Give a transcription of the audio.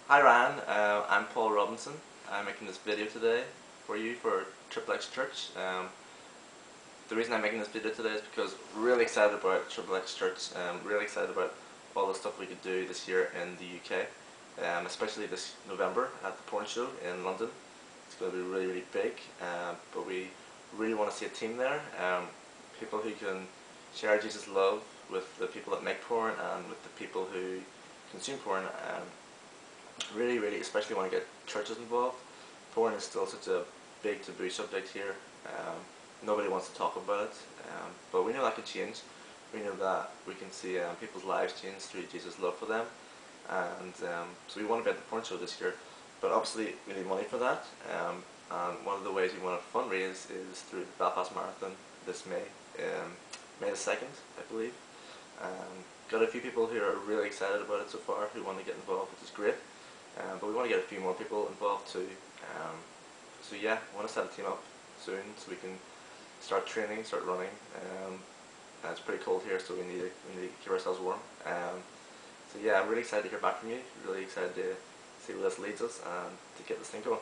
Hi Ryan, I'm Paul Robinson. I'm making this video today for you for Triple X Church. The reason I'm making this video today is because I'm really excited about Triple X Church. Really excited about all the stuff we could do this year in the UK, especially this November at the Porn Show in London. It's going to be really, really big, but we really want to see a team there. People who can share Jesus' love with the people that make porn and with the people who consume porn. Really, especially want to get churches involved. Porn is still such a big taboo subject here. Nobody wants to talk about it, but we know that can change. We know that we can see people's lives change through Jesus' love for them, and so we want to be at the porn show this year. But obviously, we need money for that. And one of the ways we want to fundraise is through the Belfast Marathon this May, May the 2nd, I believe. Got a few people who are really excited about it so far who want to get involved, which is great. But we want to get a few more people involved too. So yeah, I want to set a team up soon so we can start training, start running. It's pretty cold here, so we need to keep ourselves warm. So yeah, I'm really excited to hear back from you. Really excited to see where this leads us and to get this thing going.